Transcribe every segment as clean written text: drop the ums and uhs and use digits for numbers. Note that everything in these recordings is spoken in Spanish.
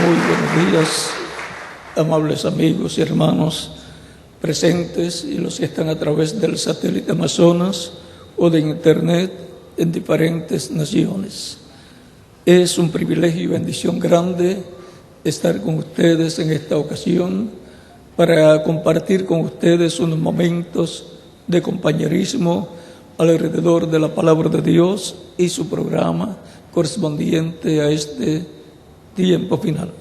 Muy buenos días, amables amigos y hermanos presentes y los que están a través del satélite Amazonas o de Internet en diferentes naciones. Es un privilegio y bendición grande estar con ustedes en esta ocasión para compartir con ustedes unos momentos de compañerismo alrededor de la palabra de Dios y su programa correspondiente a este tiempo final.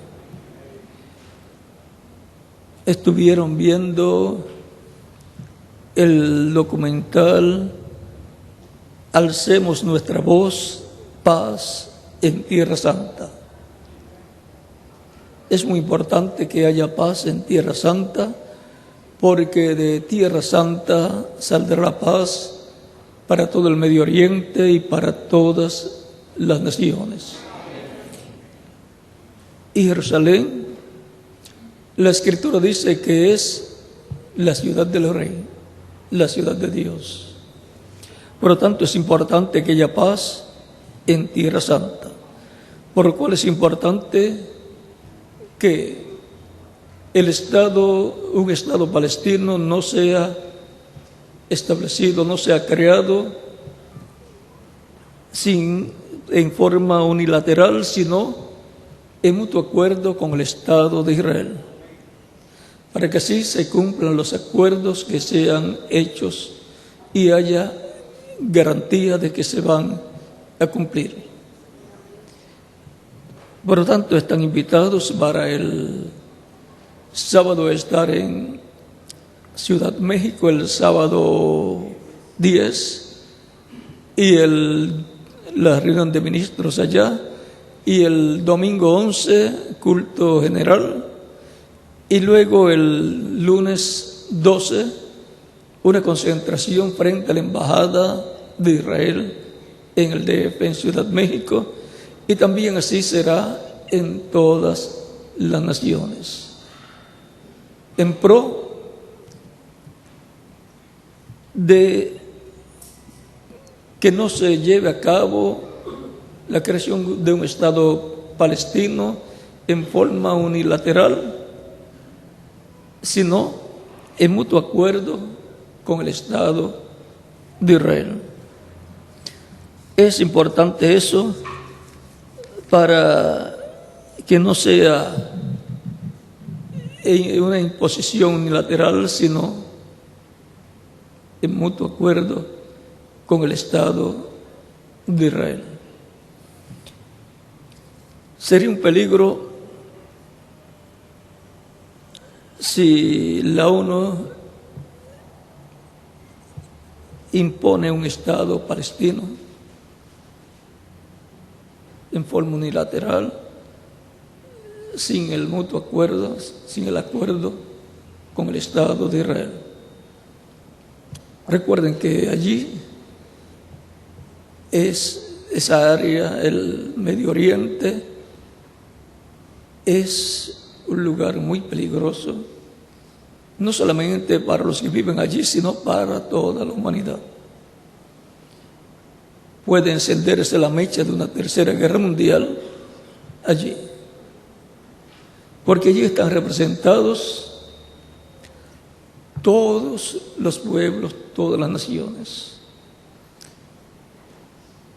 Estuvieron viendo el documental Alcemos nuestra voz, paz en Tierra Santa. Es muy importante que haya paz en Tierra Santa, porque de Tierra Santa saldrá la paz para todo el Medio Oriente y para todas las naciones. Y Jerusalén, la Escritura dice que es la ciudad del Rey, la ciudad de Dios. Por lo tanto, es importante que haya paz en Tierra Santa, por lo cual es importante que un Estado palestino no sea establecido, no sea creado en forma unilateral, sino en mutuo acuerdo con el Estado de Israel, para que así se cumplan los acuerdos que sean hechos y haya garantía de que se van a cumplir. Por lo tanto, están invitados para el sábado estar en Ciudad México, el sábado 10, y la reunión de ministros allá, y el domingo 11, culto general, y luego el lunes 12, una concentración frente a la Embajada de Israel en el DF, en Ciudad México, y también así será en todas las naciones, en pro de que no se lleve a cabo la creación de un Estado palestino en forma unilateral, sino en mutuo acuerdo con el Estado de Israel. Es importante eso para que no sea una imposición unilateral, sino en mutuo acuerdo con el Estado de Israel. Sería un peligro si la ONU impone un Estado palestino en forma unilateral, sin el mutuo acuerdo, sin el acuerdo con el Estado de Israel. Recuerden que allí esa área, el Medio Oriente, es un lugar muy peligroso, no solamente para los que viven allí, sino para toda la humanidad. Puede encenderse la mecha de una tercera guerra mundial allí, porque allí están representados todos los pueblos, todas las naciones,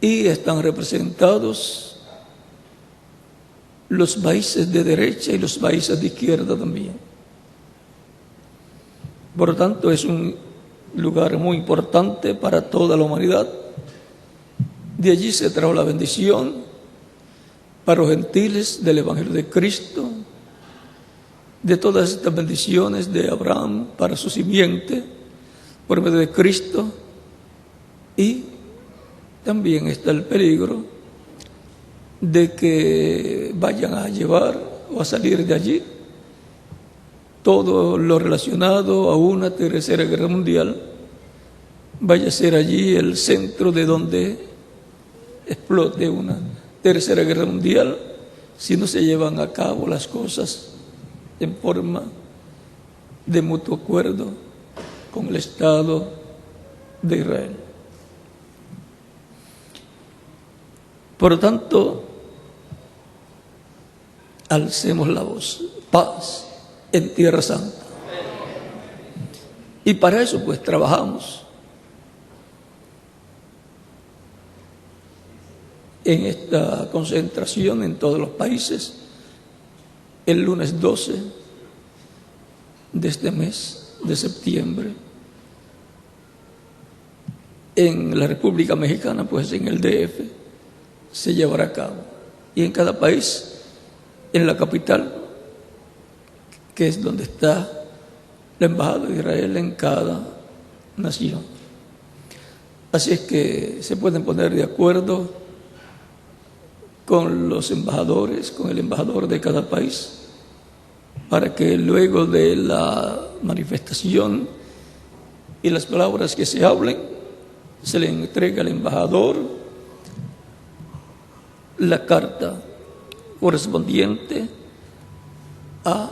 y están representados los países de derecha y los países de izquierda también. Por lo tanto, es un lugar muy importante para toda la humanidad. De allí se trajo la bendición para los gentiles del Evangelio de Cristo, de todas estas bendiciones de Abraham para su simiente por medio de Cristo, y también está el peligro de que vayan a llevar o a salir de allí todo lo relacionado a una tercera guerra mundial, vaya a ser allí el centro de donde explote una tercera guerra mundial, si no se llevan a cabo las cosas en forma de mutuo acuerdo con el Estado de Israel. Por lo tanto, alcemos la voz. Paz en Tierra Santa. Y para eso pues trabajamos en esta concentración en todos los países el lunes 12 de este mes de septiembre. En la República Mexicana, pues en el DF, se llevará a cabo. Y en cada país, en la capital, que es donde está la Embajada de Israel en cada nación. Así es que se pueden poner de acuerdo con los embajadores, con el embajador de cada país, para que luego de la manifestación y las palabras que se hablen, se le entregue al embajador la carta correspondiente a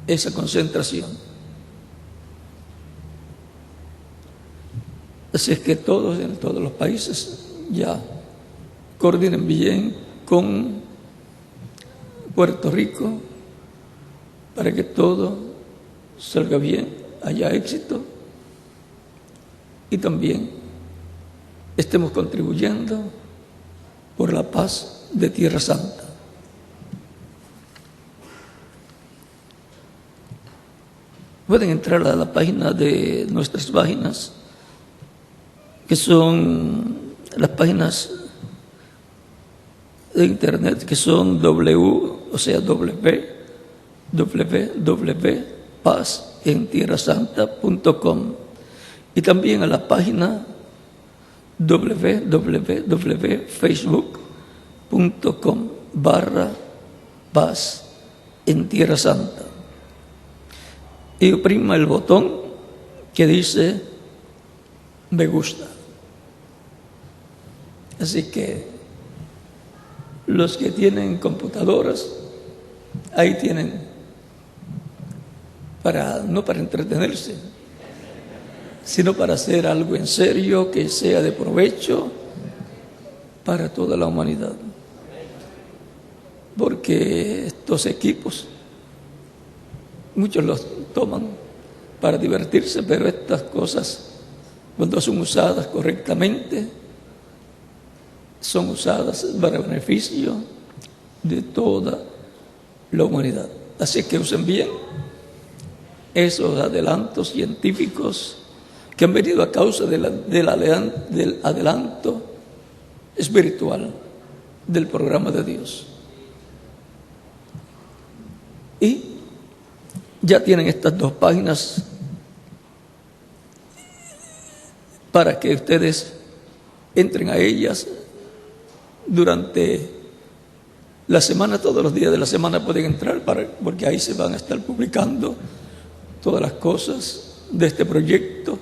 esa concentración. Así es que todos, en todos los países, ya coordinen bien con Puerto Rico para que todo salga bien, haya éxito y también estemos contribuyendo por la paz de Tierra Santa. Pueden entrar a la página de nuestras páginas, que son las páginas de internet, que son www.pazentierrasanta.com, y también a la página www.facebook.com/Paz en Tierra Santa. Y oprima el botón que dice me gusta. Así que los que tienen computadoras, ahí tienen no para entretenerse, sino para hacer algo en serio que sea de provecho para toda la humanidad. Porque estos equipos, muchos los toman para divertirse, pero estas cosas, cuando son usadas correctamente, son usadas para beneficio de toda la humanidad. Así que usen bien esos adelantos científicos que han venido a causa del adelanto espiritual del programa de Dios. Y ya tienen estas dos páginas para que ustedes entren a ellas durante la semana. Todos los días de la semana pueden entrar, porque ahí se van a estar publicando todas las cosas de este proyecto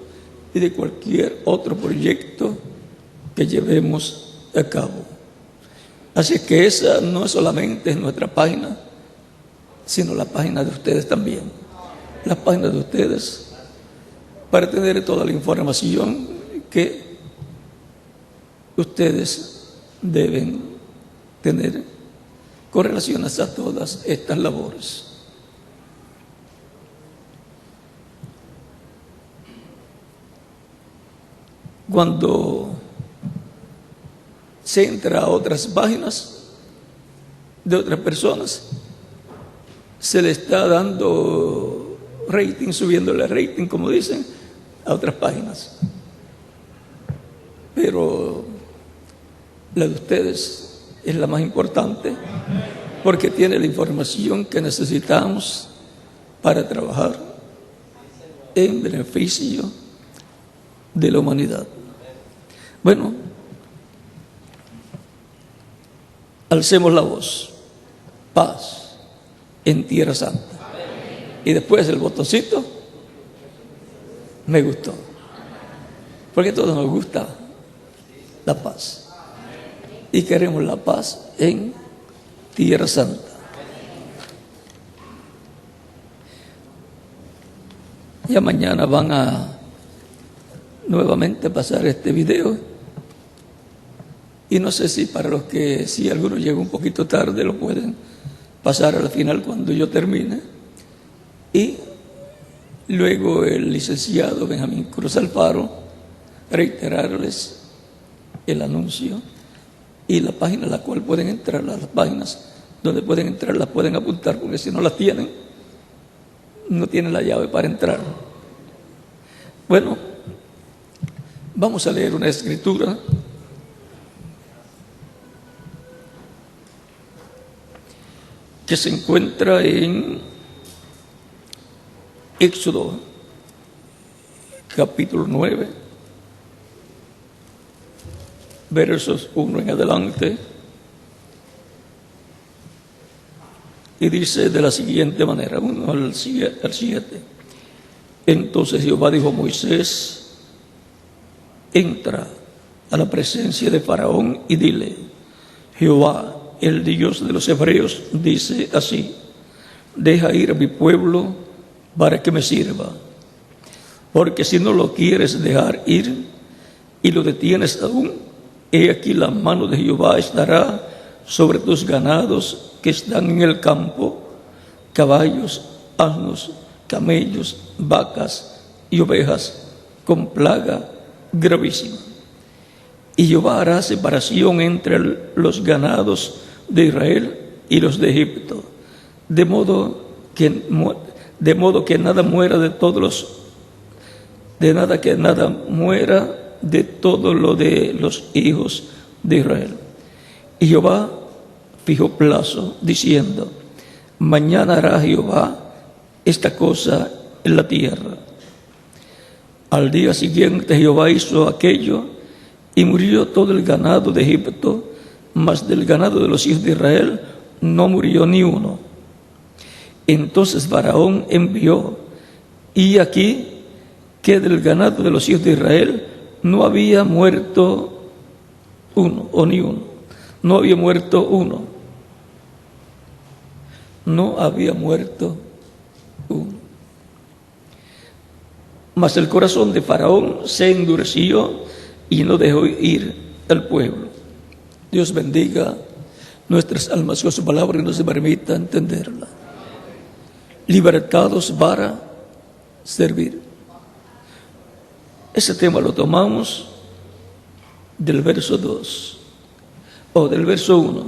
y de cualquier otro proyecto que llevemos a cabo. Así que esa no solamente es nuestra página, sino la página de ustedes también. La página de ustedes, para tener toda la información que ustedes deben tener con relación a todas estas labores. Cuando se entra a otras páginas de otras personas, se le está dando rating, subiéndole rating, como dicen, a otras páginas. Pero la de ustedes es la más importante, porque tiene la información que necesitamos para trabajar en beneficio de la humanidad. Bueno, alcemos la voz. Paz en Tierra Santa. Y después el botoncito, me gustó. Porque a todos nos gusta la paz. Y queremos la paz en Tierra Santa. Ya mañana van a nuevamente pasar este video. Y no sé si para los que, si alguno llega un poquito tarde, lo pueden pasar al final cuando yo termine, y luego el licenciado Benjamín Cruz Alfaro reiterarles el anuncio y la página a la cual pueden entrar, las páginas donde pueden entrar, las pueden apuntar, porque si no las tienen, no tienen la llave para entrar. Bueno, vamos a leer una escritura que se encuentra en Éxodo capítulo 9, versos 1 en adelante, y dice de la siguiente manera, 1 al 7. Entonces Jehová dijo a Moisés: entra a la presencia de Faraón y dile: Jehová, el Dios de los hebreos, dice así: deja ir a mi pueblo para que me sirva. Porque si no lo quieres dejar ir y lo detienes aún, he aquí la mano de Jehová estará sobre tus ganados que están en el campo, caballos, asnos, camellos, vacas y ovejas, con plaga gravísima. Y Jehová hará separación entre los ganados de Israel y los de Egipto, de modo que nada muera de todo lo de los hijos de Israel. Y Jehová fijó plazo, diciendo: mañana hará Jehová esta cosa en la tierra. Al día siguiente Jehová hizo aquello, y murió todo el ganado de Egipto, mas del ganado de los hijos de Israel no murió ni uno. Entonces Faraón envió, y aquí que del ganado de los hijos de Israel no había muerto uno, o ni uno. No había muerto uno. No había muerto uno. Mas el corazón de Faraón se endureció y no dejó ir al pueblo. Dios bendiga nuestras almas con su palabra y nos permita entenderla. Libertados para servir. Ese tema lo tomamos del verso 2 o del verso 1.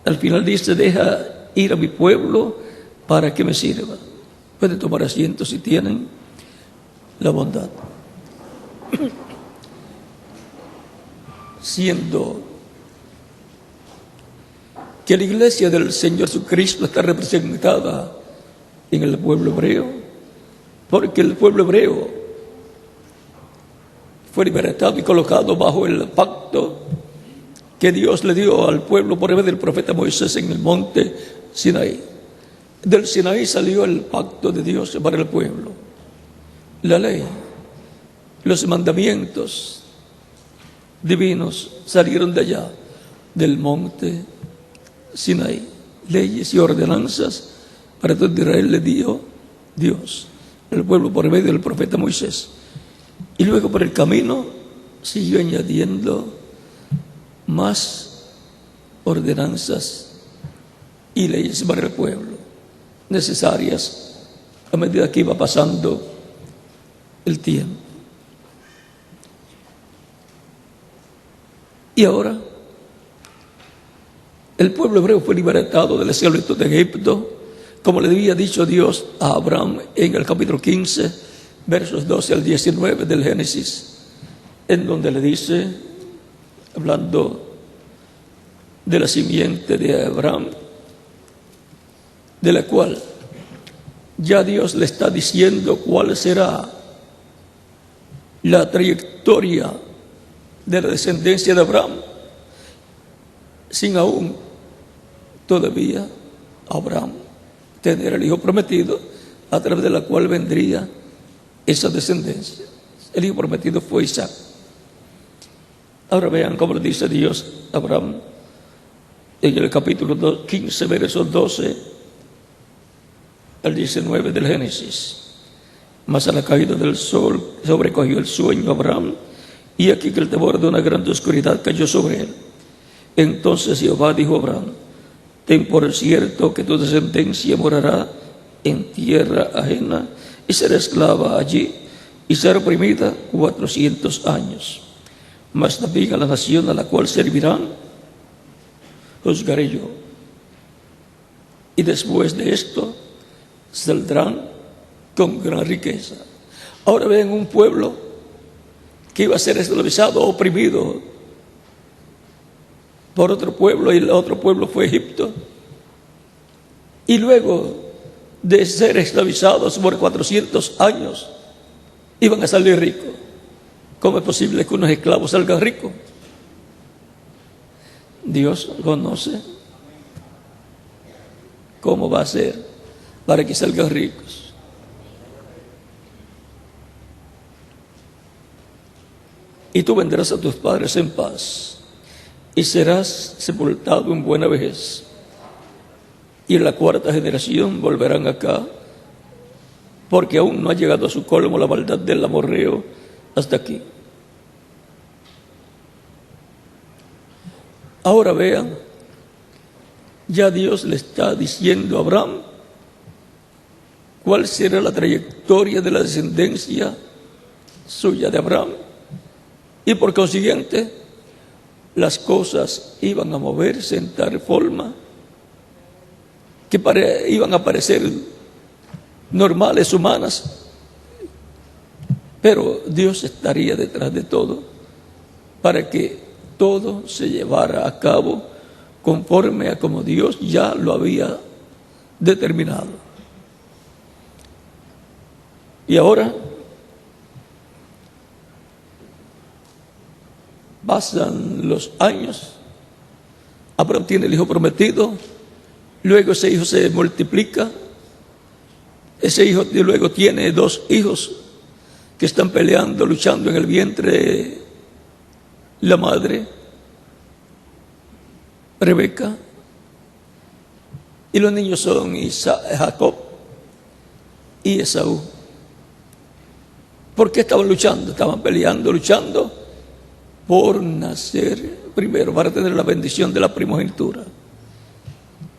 Al final dice: deja ir a mi pueblo para que me sirva. Pueden tomar asiento si tienen la bondad. Siendo que la iglesia del Señor Jesucristo está representada en el pueblo hebreo, porque el pueblo hebreo fue libertado y colocado bajo el pacto que Dios le dio al pueblo por medio del profeta Moisés en el monte Sinaí. Del Sinaí salió el pacto de Dios para el pueblo, la ley, los mandamientos divinos salieron de allá, del monte Sinaí. Leyes y ordenanzas para todo Israel le dio Dios, el pueblo, por medio del profeta Moisés. Y luego por el camino siguió añadiendo más ordenanzas y leyes para el pueblo, necesarias a medida que iba pasando el tiempo. Y ahora el pueblo hebreo fue libertado de la esclavitud de Egipto, como le había dicho Dios a Abraham en el capítulo 15, versos 12 al 19 del Génesis, en donde le dice, hablando de la simiente de Abraham, de la cual ya Dios le está diciendo cuál será la trayectoria de la descendencia de Abraham, sin aún todavía Abraham tener el hijo prometido, a través de la cual vendría esa descendencia. El hijo prometido fue Isaac. Ahora vean cómo le dice Dios a Abraham en el capítulo 15, versos 12 al 19 del Génesis. Mas a la caída del sol sobrecogió el sueño a Abraham, y aquí que el temor de una gran oscuridad cayó sobre él. Entonces Jehová dijo a Abraham: ten por cierto que tu descendencia morará en tierra ajena y será esclava allí y será oprimida 400 años. Mas también a la nación a la cual servirán, juzgaré yo. Y después de esto, saldrán con gran riqueza. Ahora ven un pueblo que iba a ser esclavizado, oprimido por otro pueblo, y el otro pueblo fue Egipto. Y luego de ser esclavizados por 400 años, iban a salir ricos. ¿Cómo es posible que unos esclavos salgan ricos? Dios conoce cómo va a ser para que salgan ricos. Y tú vendrás a tus padres en paz y serás sepultado en buena vejez. Y en la cuarta generación volverán acá, porque aún no ha llegado a su colmo la maldad del amorreo hasta aquí. Ahora vean, ya Dios le está diciendo a Abraham cuál será la trayectoria de la descendencia suya de Abraham. Y por consiguiente, las cosas iban a moverse en tal forma que iban a parecer normales, humanas, pero Dios estaría detrás de todo para que todo se llevara a cabo conforme a como Dios ya lo había determinado. Y ahora pasan los años, Abraham tiene el hijo prometido, luego ese hijo se multiplica, ese hijo luego tiene 2 hijos que están peleando, luchando en el vientre de la madre, Rebeca, y los niños son Jacob y Esaú. ¿Por qué estaban luchando? Estaban peleando, luchando por nacer primero, para tener la bendición de la primogenitura.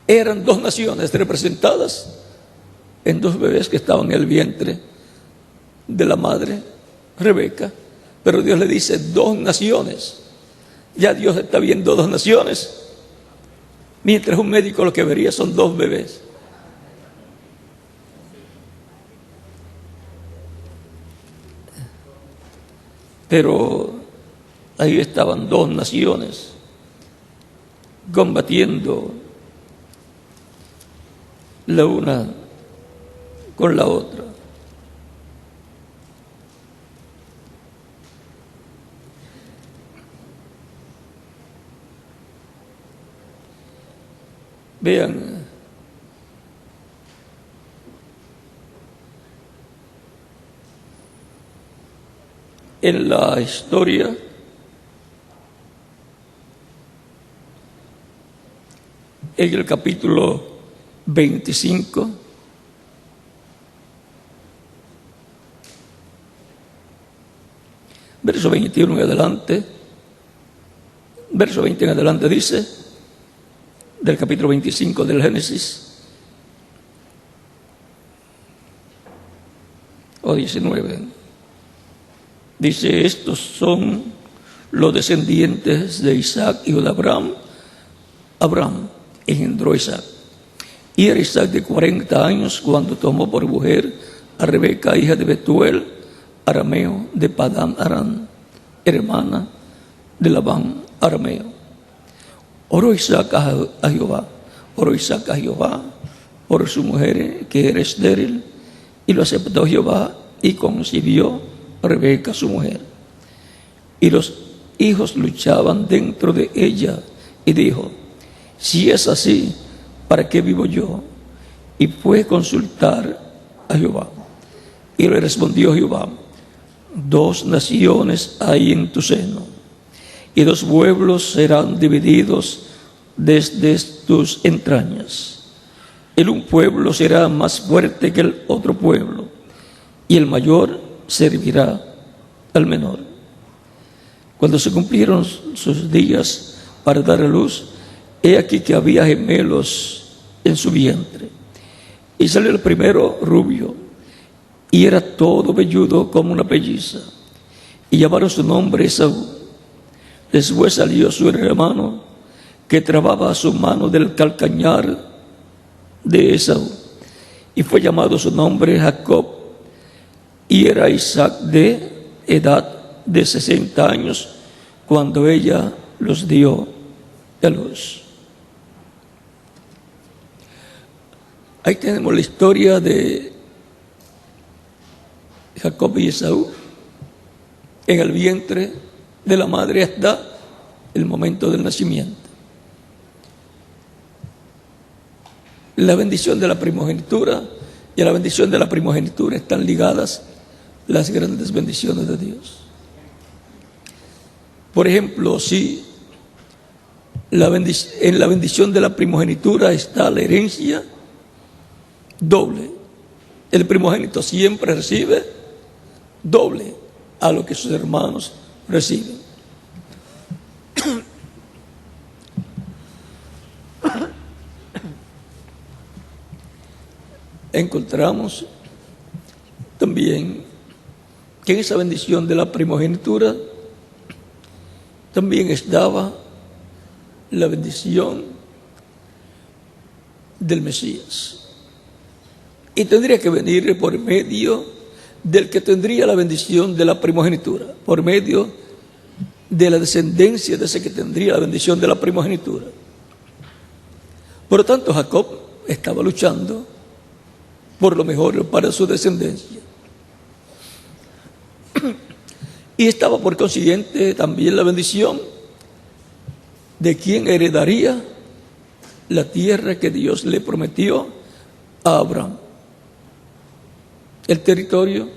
Eran 2 naciones representadas en 2 bebés que estaban en el vientre de la madre, Rebeca, pero Dios le dice 2 naciones. Ya Dios está viendo 2 naciones, mientras un médico lo que vería son 2 bebés. Pero ahí estaban 2 naciones combatiendo la una con la otra. Vean, en la historia en el capítulo 25, verso 21 en adelante, verso 20 en adelante dice, del capítulo 25 del Génesis, o 19, dice: estos son los descendientes de Isaac, hijo de Abraham. Abraham engendró a Isaac, y era Isaac de 40 años cuando tomó por mujer a Rebeca, hija de Betuel, arameo de Padán Aram, hermana de Labán arameo. Oró Isaac a Jehová, por su mujer que era estéril, y lo aceptó Jehová, y concibió Rebeca su mujer. Y los hijos luchaban dentro de ella, y dijo: si es así, ¿para qué vivo yo? Y fue a consultar a Jehová. Y le respondió Jehová: 2 naciones hay en tu seno, y 2 pueblos serán divididos desde tus entrañas. El un pueblo será más fuerte que el otro pueblo, y el mayor servirá al menor. Cuando se cumplieron sus días para dar a luz, he aquí que había gemelos en su vientre. Y salió el primero rubio, y era todo velludo como una pelliza, y llamaron su nombre Esaú. Después salió su hermano, que trababa a su mano del calcañar de Esaú, y fue llamado su nombre Jacob. Y era Isaac de edad de 60 años cuando ella los dio a luz. Ahí tenemos la historia de Jacob y Esaú en el vientre de la madre hasta el momento del nacimiento. La bendición de la primogenitura y a la bendición de la primogenitura están ligadas las grandes bendiciones de Dios. Por ejemplo, si en la bendición de la primogenitura está la herencia doble, el primogénito siempre recibe doble a lo que sus hermanos reciben. Encontramos también que en esa bendición de la primogenitura también estaba la bendición del Mesías. Y tendría que venir por medio del que tendría la bendición de la primogenitura, por medio de la descendencia de ese que tendría la bendición de la primogenitura. Por lo tanto, Jacob estaba luchando por lo mejor para su descendencia. Y estaba por consiguiente también la bendición de quien heredaría la tierra que Dios le prometió a Abraham. El territorio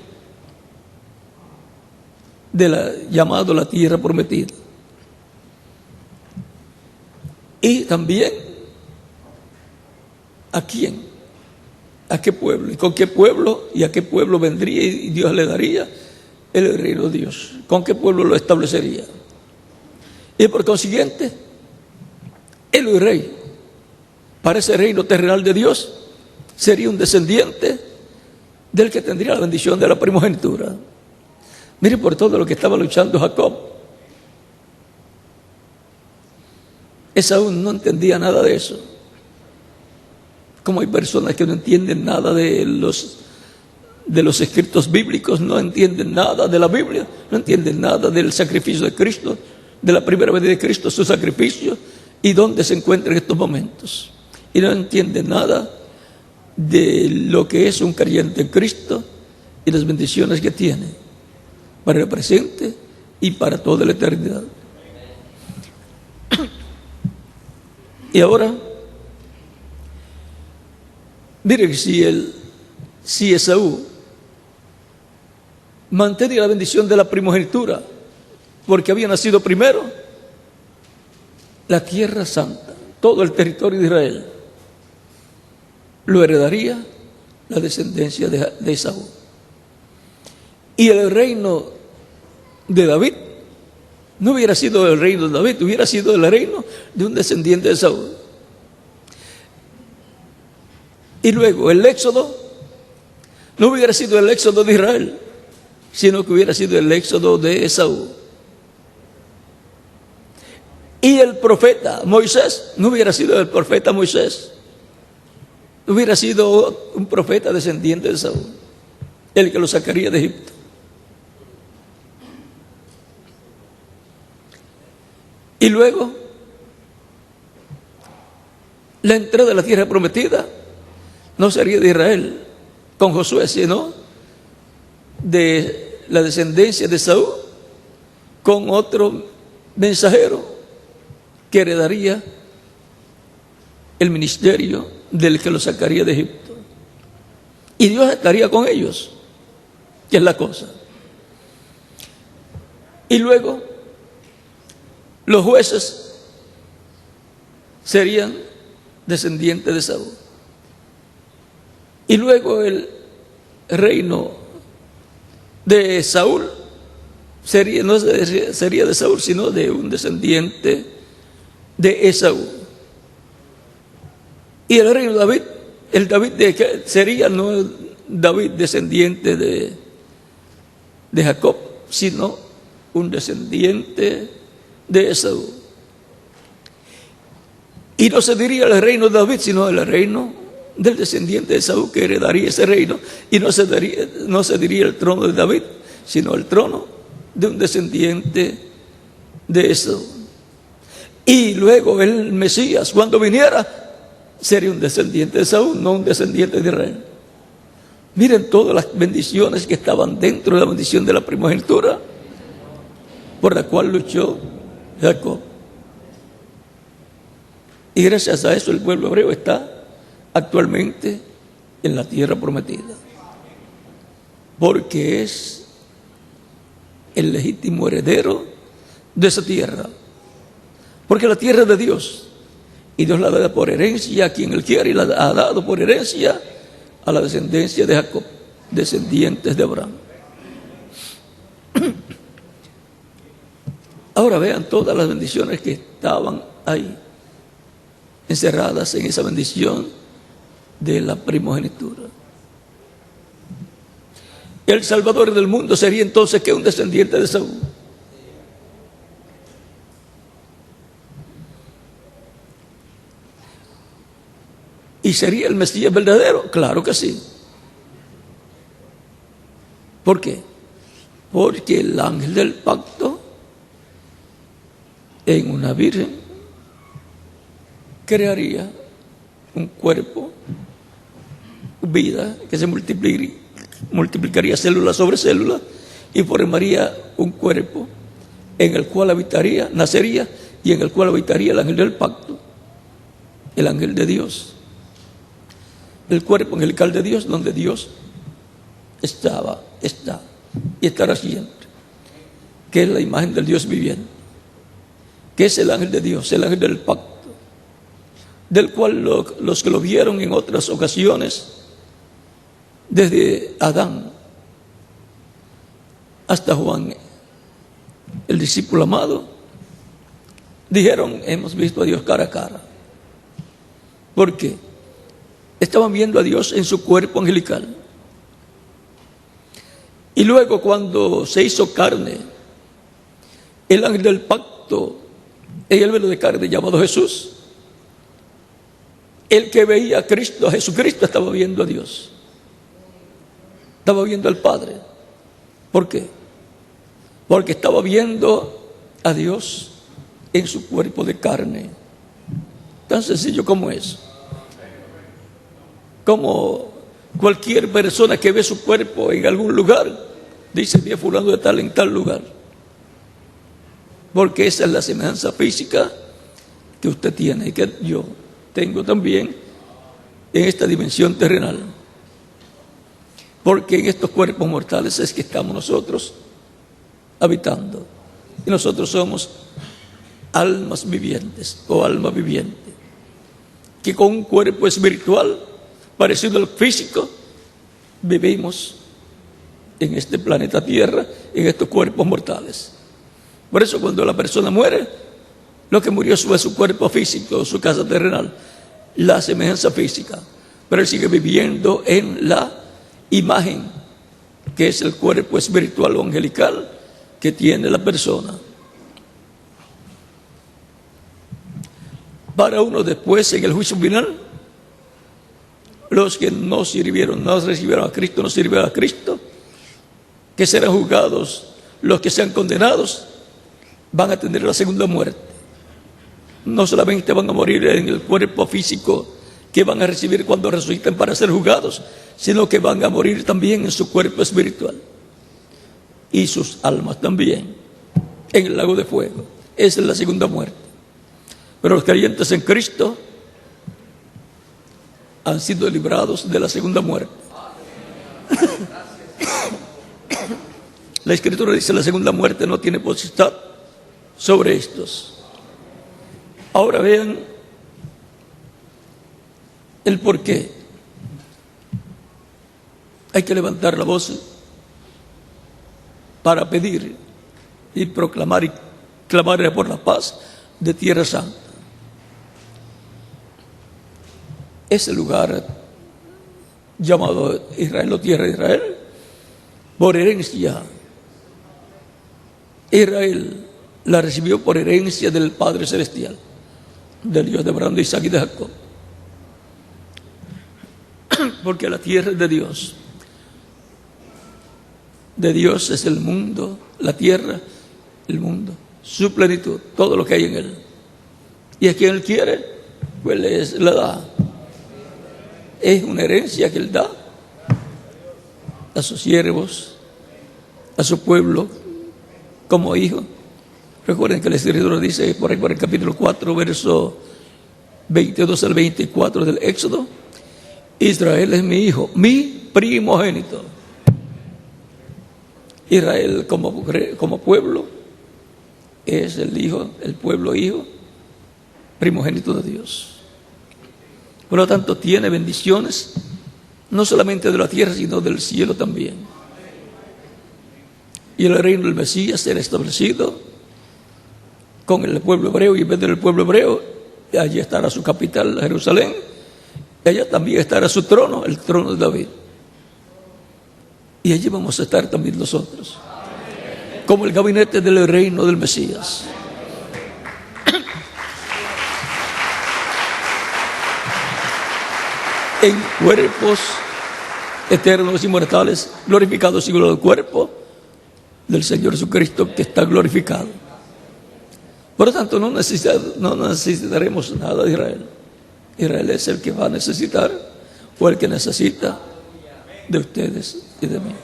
llamado la tierra prometida. Y también ¿a quién? ¿A qué pueblo? ¿Y con qué pueblo? ¿Y a qué pueblo vendría y Dios le daría el reino de Dios? ¿Con qué pueblo lo establecería? Y por consiguiente, el rey para ese reino terrenal de Dios sería un descendiente del que tendría la bendición de la primogenitura. Mire por todo lo que estaba luchando Jacob. Esaú no entendía nada de eso. Como hay personas que no entienden nada de los escritos bíblicos, no entienden nada de la Biblia, no entienden nada del sacrificio de Cristo, de la primera venida de Cristo, su sacrificio, y dónde se encuentra en estos momentos. Y no entienden nada de lo que es un creyente en Cristo y las bendiciones que tiene para el presente y para toda la eternidad. Y ahora, miren, si Esaú mantenía la bendición de la primogenitura porque había nacido primero, la tierra santa, todo el territorio de Israel, lo heredaría la descendencia de Esaú. Y el reino de David no hubiera sido el reino de David, hubiera sido el reino de un descendiente de Esaú. Y luego el éxodo no hubiera sido el éxodo de Israel, sino que hubiera sido el éxodo de Esaú. Y el profeta Moisés no hubiera sido el profeta Moisés, hubiera sido un profeta descendiente de Esaú, el que lo sacaría de Egipto. Y luego la entrada a la tierra prometida no sería de Israel con Josué, sino de la descendencia de Esaú con otro mensajero que heredaría el ministerio del que lo sacaría de Egipto. Y Dios estaría con ellos, que es la cosa. Y luego los jueces serían descendientes de Esaú. Y luego el reino de Saúl no sería de Saúl, sino de un descendiente de Esaú. Y el reino de David, el David de que sería no David descendiente de Jacob, sino un descendiente de Esaú. Y no se diría el reino de David, sino el reino del descendiente de Esaú, que heredaría ese reino. Y no se diría el trono de David, sino el trono de un descendiente de Esaú. Y luego el Mesías, cuando viniera, sería un descendiente de Esaú, no un descendiente de Israel. Miren todas las bendiciones que estaban dentro de la bendición de la primogenitura, por la cual luchó Jacob. Y gracias a eso el pueblo hebreo está actualmente en la tierra prometida, porque es el legítimo heredero de esa tierra, porque la tierra es de Dios y Dios la da por herencia a quien Él quiere, y la ha dado por herencia a la descendencia de Jacob, descendientes de Abraham. Ahora vean todas las bendiciones que estaban ahí, encerradas en esa bendición de la primogenitura. El Salvador del mundo sería entonces que un descendiente de Saúl. ¿Y sería el Mesías verdadero? Claro que sí. ¿Por qué? Porque el ángel del pacto en una virgen crearía un cuerpo, vida, que se multiplicaría célula sobre célula y formaría un cuerpo en el cual nacería y en el cual habitaría el ángel del pacto, el ángel de Dios, el cuerpo angelical de Dios, donde Dios está y estará siempre, que es la imagen del Dios viviente, que es el ángel de Dios, el ángel del pacto, del cual los que lo vieron en otras ocasiones, desde Adán hasta Juan, el discípulo amado, dijeron: hemos visto a Dios cara a cara. ¿Por qué? Estaban viendo a Dios en su cuerpo angelical. Y luego, cuando se hizo carne, el ángel del pacto en el velo de carne llamado Jesús, el que veía a Cristo, a Jesucristo, estaba viendo a Dios, estaba viendo al Padre. ¿Por qué? Porque estaba viendo a Dios en su cuerpo de carne. Tan sencillo como eso. Como cualquier persona que ve su cuerpo en algún lugar, dice: vi a fulano de tal en tal lugar. Porque esa es la semejanza física que usted tiene y que yo tengo también en esta dimensión terrenal. Porque en estos cuerpos mortales es que estamos nosotros habitando. Y nosotros somos almas vivientes o alma viviente, que con un cuerpo espiritual parecido al físico vivimos en este planeta Tierra, en estos cuerpos mortales. Por eso, cuando la persona muere, lo que murió fue su cuerpo físico, su casa terrenal, la semejanza física, pero él sigue viviendo en la imagen, que es el cuerpo espiritual o angelical que tiene la persona. Para uno después, en el juicio final, los que no recibieron a Cristo, no sirvieron a Cristo, que serán juzgados, los que sean condenados, van a tener la segunda muerte. No solamente van a morir en el cuerpo físico que van a recibir cuando resuciten para ser juzgados, sino que van a morir también en su cuerpo espiritual y sus almas también en el lago de fuego. Esa es la segunda muerte. Pero los creyentes en Cristo han sido librados de la segunda muerte. La Escritura dice: la segunda muerte no tiene potestad sobre estos. Ahora vean el por qué. Hay que levantar la voz para pedir y proclamar y clamar por la paz de Tierra Santa. ese lugar llamado Israel o tierra de Israel, por herencia. Israel la recibió por herencia del Padre Celestial, del Dios de Abraham, de Isaac y de Jacob. Porque la tierra es de Dios. De Dios es el mundo, la tierra, el mundo, su plenitud, todo lo que hay en él. Y a quien él quiere, pues le da. Es una herencia que él da a sus siervos, a su pueblo, como hijo. Recuerden que el Escritor dice por ahí por el capítulo 4, verso 22 al 24 del Éxodo: Israel es mi hijo, mi primogénito. Israel como pueblo es el hijo, el pueblo hijo, primogénito de Dios. Por lo tanto, tiene bendiciones, no solamente de la tierra, sino del cielo también. Y el reino del Mesías será establecido con el pueblo hebreo, y en vez del pueblo hebreo, allí estará su capital, Jerusalén. Allá también estará su trono, el trono de David. Y allí vamos a estar también nosotros, como el gabinete del reino del Mesías. En cuerpos eternos, inmortales, glorificados según el cuerpo del Señor Jesucristo, que está glorificado. Por lo tanto, no necesitaremos nada de Israel. Israel es el que va a necesitar, o el que necesita de ustedes y de mí.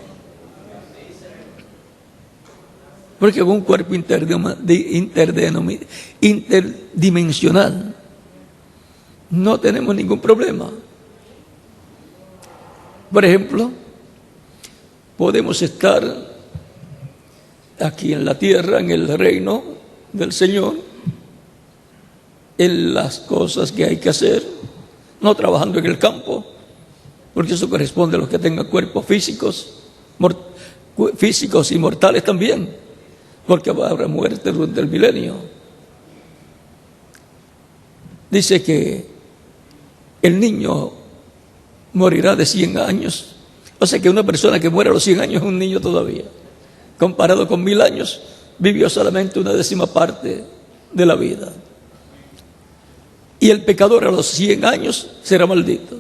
Porque con un cuerpo interdimensional no tenemos ningún problema. Por ejemplo, podemos estar aquí en la tierra, en el reino del Señor, en las cosas que hay que hacer, no trabajando en el campo, porque eso corresponde a los que tengan cuerpos físicos y mortales también, porque habrá muerte durante el milenio. Dice que el niño morirá de 100 años. O sea que una persona que muere a los 100 años es un niño todavía. Comparado con 1000 años, vivió solamente una 10ª parte de la vida. Y el pecador a los 100 años será maldito.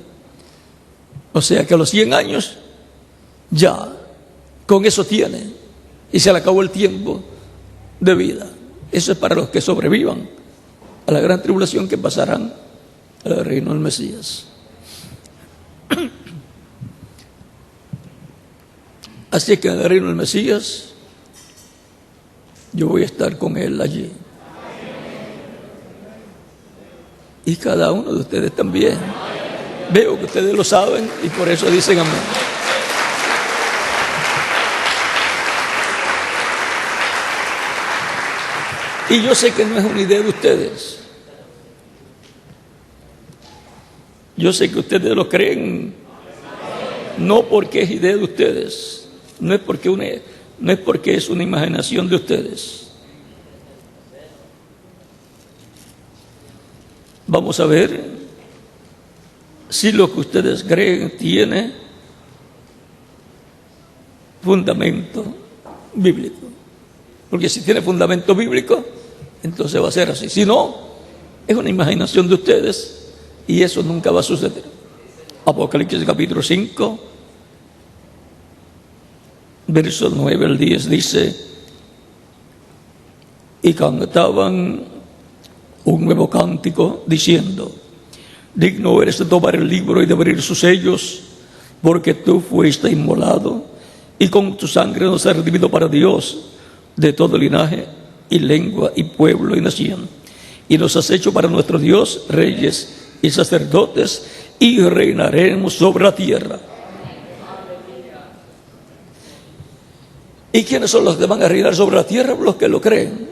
O sea que a los 100 años ya con eso tiene, y se le acabó el tiempo de vida. Eso es para los que sobrevivan a la gran tribulación, que pasarán al reino del Mesías. Así que en el reino del Mesías yo voy a estar con él allí, y cada uno de ustedes también. Veo que ustedes lo saben y por eso dicen amén. Y yo sé que no es una idea de ustedes. Yo sé que ustedes lo creen, no porque es idea de ustedes, no es porque es una imaginación de ustedes. Vamos a ver si lo que ustedes creen tiene fundamento bíblico. Porque si tiene fundamento bíblico, entonces va a ser así. Si no, es una imaginación de ustedes y eso nunca va a suceder. Apocalipsis capítulo 5, versos 9 al 10 dice: y cantaban un nuevo cántico diciendo: digno eres de tomar el libro y de abrir sus sellos, porque tú fuiste inmolado y con tu sangre nos has redimido para Dios de todo linaje y lengua y pueblo y nación, y nos has hecho para nuestro Dios reyes y sacerdotes, y reinaremos sobre la tierra. ¿Y quiénes son los que van a reinar sobre la tierra? Los que lo creen,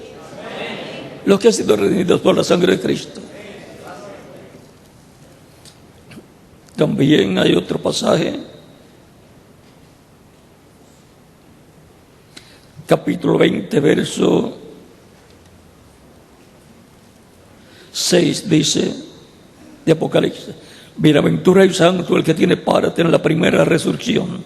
los que han sido redimidos por la sangre de Cristo. También hay otro pasaje, capítulo 20, verso 6, dice, de Apocalipsis: Bienaventurado y santo el que tiene parte en la primera resurrección.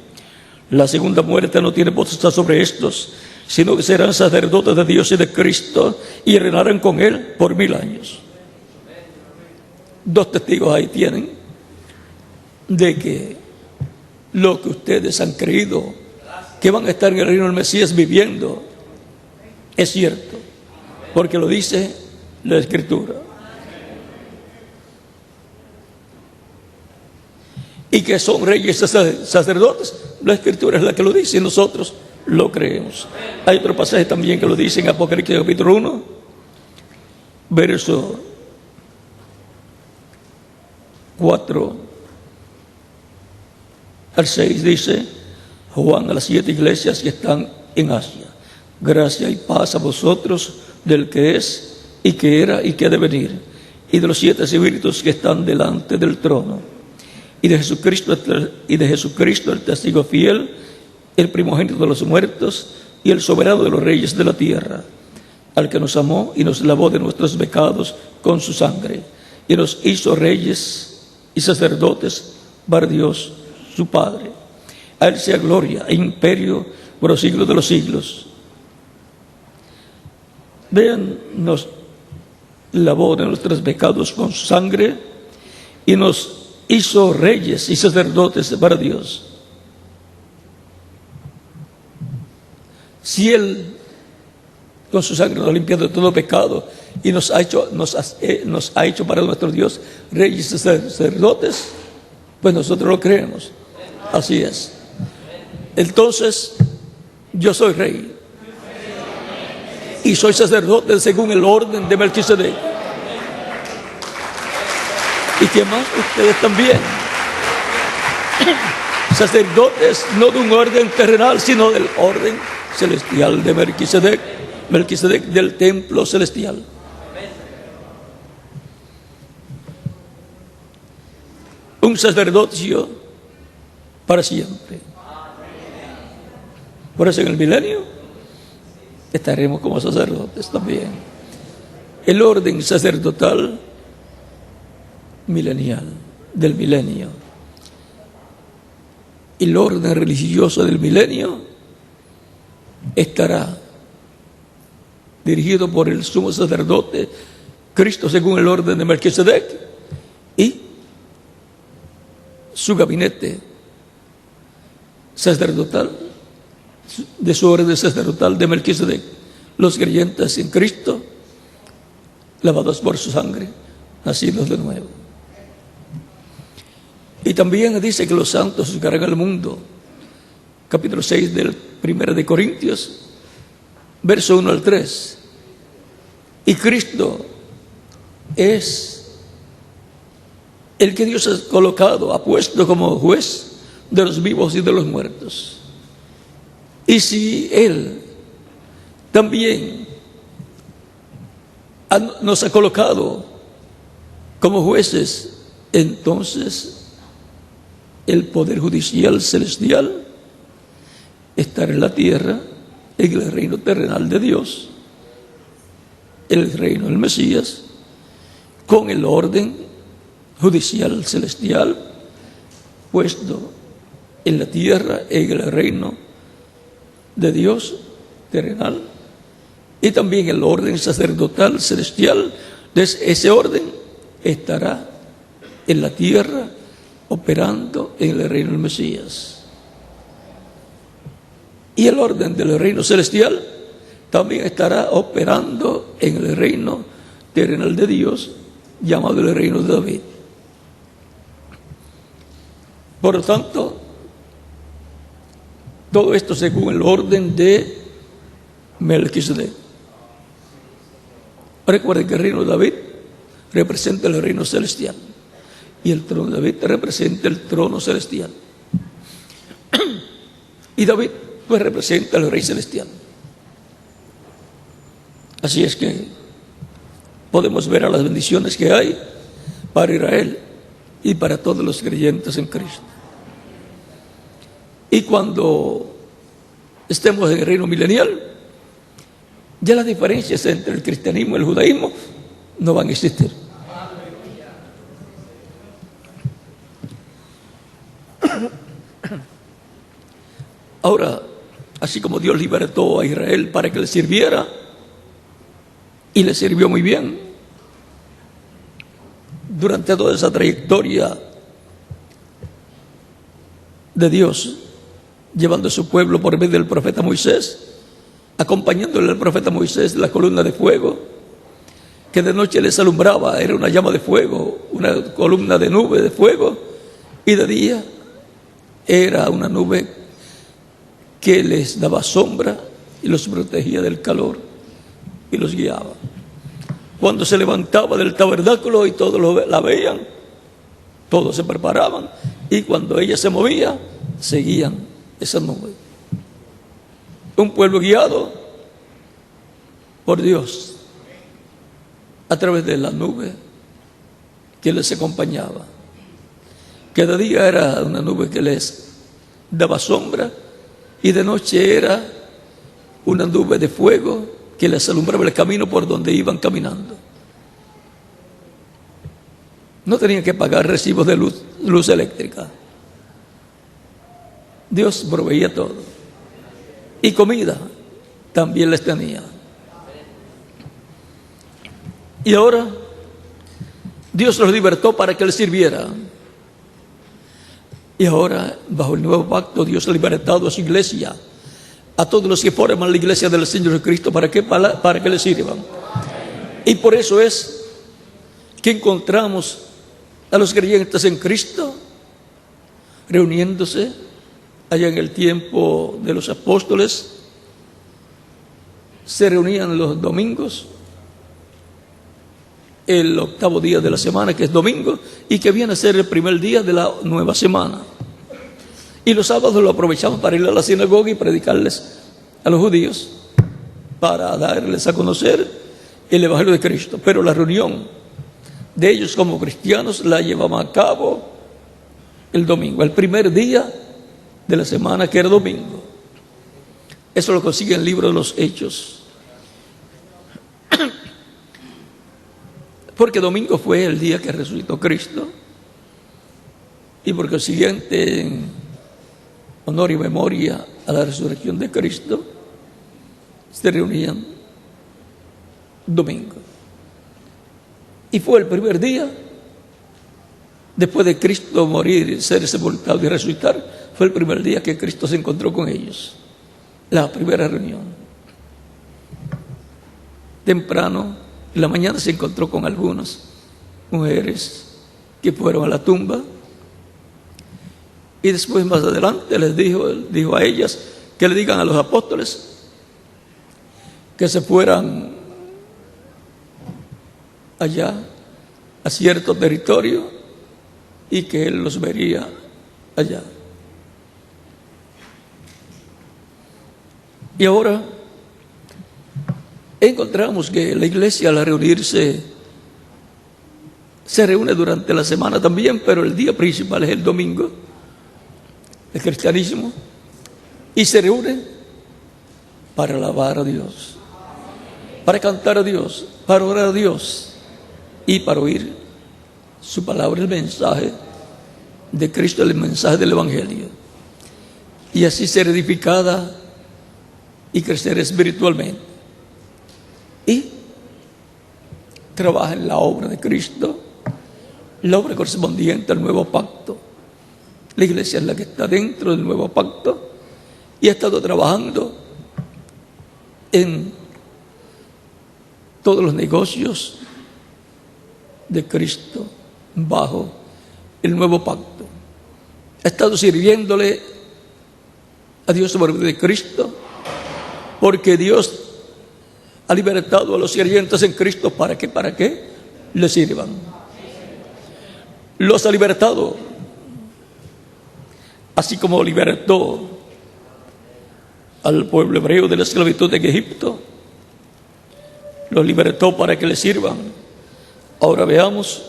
La segunda muerte no tiene potestad sobre estos, sino que serán sacerdotes de Dios y de Cristo y reinarán con Él por 1000 años. 2 testigos ahí tienen de que lo que ustedes han creído, que van a estar en el reino del Mesías viviendo, es cierto, porque lo dice la Escritura. Y que son reyes y sacerdotes, la Escritura es la que lo dice y nosotros lo creemos. Hay otro pasaje también que lo dice en Apocalipsis capítulo 1, verso 4 al 6, dice: Juan a las 7 iglesias que están en Asia, gracia y paz a vosotros del que es y que era y que ha de venir, y de los 7 espíritus que están delante del trono, y de Jesucristo el testigo fiel, el primogénito de los muertos y el soberano de los reyes de la tierra, al que nos amó y nos lavó de nuestros pecados con su sangre, y nos hizo reyes y sacerdotes para Dios su Padre. A Él sea gloria e imperio por los siglos de los siglos. Vean, nos lavó de nuestros pecados con su sangre y nos hizo reyes y sacerdotes para Dios. Si Él con su sangre nos ha limpiado de todo pecado y nos ha hecho para nuestro Dios reyes y sacerdotes, pues nosotros lo creemos. Así es. Entonces, yo soy rey y soy sacerdote según el orden de Melquisedec. ¿Y qué más? Ustedes también. Sacerdotes no de un orden terrenal, sino del orden celestial de Melquisedec. Melquisedec del templo celestial. Un sacerdocio para siempre. Por eso en el milenio estaremos como sacerdotes también. El orden sacerdotal milenial, del milenio. Y el orden religioso del milenio estará dirigido por el sumo sacerdote Cristo según el orden de Melquisedec y su gabinete sacerdotal, de su orden sacerdotal de Melquisedec, los creyentes en Cristo, lavados por su sangre, nacidos de nuevo. Y también dice que los santos juzgarán al mundo. Capítulo 6 del 1 de Corintios, verso 1 al 3. Y Cristo es el que Dios ha colocado, ha puesto como juez de los vivos y de los muertos. Y si Él también nos ha colocado como jueces, entonces el poder judicial celestial estará en la tierra, en el reino terrenal de Dios, el reino del Mesías, con el orden judicial celestial puesto en la tierra, en el reino de Dios terrenal, y también el orden sacerdotal celestial. Ese orden estará en la tierra operando en el reino del Mesías. Y el orden del reino celestial también estará operando en el reino terrenal de Dios, llamado el reino de David. Por lo tanto, todo esto según el orden de Melquisedec. Recuerden que el reino de David representa el reino celestial y el trono de David representa el trono celestial. Y David pues representa al rey celestial. Así es que podemos ver a las bendiciones que hay para Israel y para todos los creyentes en Cristo. Y cuando estemos en el reino milenial, ya las diferencias entre el cristianismo y el judaísmo no van a existir. Ahora, así como Dios libertó a Israel para que le sirviera, y le sirvió muy bien, durante toda esa trayectoria de Dios, llevando a su pueblo por medio del profeta Moisés, acompañándole al profeta Moisés la columna de fuego, que de noche les alumbraba, era una llama de fuego, una columna de nube de fuego, y de día era una nube que les daba sombra y los protegía del calor y los guiaba. Cuando se levantaba del tabernáculo y todos la veían, todos se preparaban, y cuando ella se movía, seguían esa nube. Un pueblo guiado por Dios a través de la nube que les acompañaba. Cada día era una nube que les daba sombra, y de noche era una nube de fuego que les alumbraba el camino por donde iban caminando. No tenían que pagar recibos de luz eléctrica. Dios proveía todo. Y comida también les tenía. Y ahora Dios los libertó para que les sirviera. Y ahora, bajo el nuevo pacto, Dios ha libertado a su iglesia, a todos los que forman la iglesia del Señor Jesucristo. ¿Para qué? Para que les sirvan. Y por eso es que encontramos a los creyentes en Cristo reuniéndose allá en el tiempo de los apóstoles. Se reunían los domingos, el octavo día de la semana, que es domingo, y que viene a ser el primer día de la nueva semana. Y los sábados lo aprovechaban para ir a la sinagoga y predicarles a los judíos, para darles a conocer el Evangelio de Cristo. Pero la reunión de ellos como cristianos la llevaban a cabo el domingo, el primer día de la semana, que era domingo. Eso lo consigue en el libro de los Hechos. Porque domingo fue el día que resucitó Cristo, y por consiguiente, en honor y memoria a la resurrección de Cristo, se reunían domingo. Y fue el primer día, después de Cristo morir, ser sepultado y resucitar, fue el primer día que Cristo se encontró con ellos, la primera reunión. Temprano, en la mañana, se encontró con algunas mujeres que fueron a la tumba, y después, más adelante, les dijo a ellas que le digan a los apóstoles que se fueran allá a cierto territorio y que él los vería allá. Y ahora encontramos que la iglesia, al reunirse, se reúne durante la semana también, pero el día principal es el domingo, el cristianismo, y se reúne para alabar a Dios, para cantar a Dios, para orar a Dios y para oír su palabra, el mensaje de Cristo, el mensaje del Evangelio, y así ser edificada y crecer espiritualmente, y trabaja en la obra de Cristo, la obra correspondiente al nuevo pacto. La iglesia es la que está dentro del nuevo pacto y ha estado trabajando en todos los negocios de Cristo bajo el nuevo pacto. Ha estado sirviéndole a Dios por medio de Cristo, porque Dios ha libertado a los creyentes en Cristo. ¿Para qué? Para que le sirvan. Los ha libertado, así como libertó al pueblo hebreo de la esclavitud en Egipto. Los libertó para que le sirvan. Ahora veamos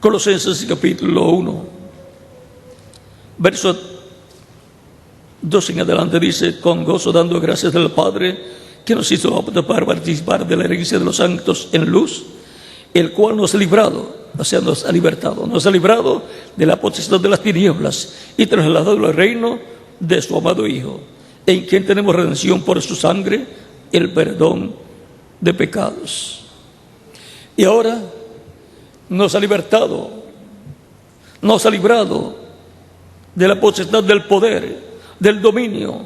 Colosenses capítulo 1, verso 2 en adelante, dice: con gozo dando gracias al Padre, que nos hizo aptos para participar de la herencia de los santos en luz, el cual nos ha librado o sea, nos ha libertado, nos ha librado de la potestad de las tinieblas y trasladado al reino de su amado Hijo, en quien tenemos redención por su sangre, el perdón de pecados. Y ahora nos ha libertado, nos ha librado de la potestad del poder, del dominio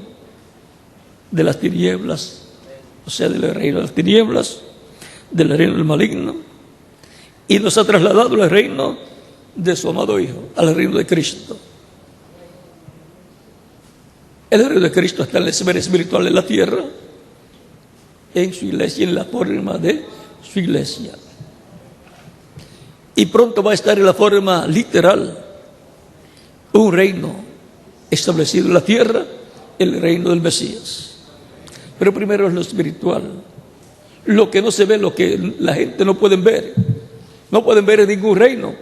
de las tinieblas, o sea, del reino de las tinieblas, del reino del maligno, y nos ha trasladado al reino de su amado Hijo, al reino de Cristo. El reino de Cristo está en la esfera espiritual de la tierra, en su iglesia, en la forma de su iglesia. Y pronto va a estar en la forma literal, un reino establecido en la tierra, el reino del Mesías. Pero primero es lo espiritual, lo que no se ve, lo que la gente no puede ver. No pueden ver en ningún reino,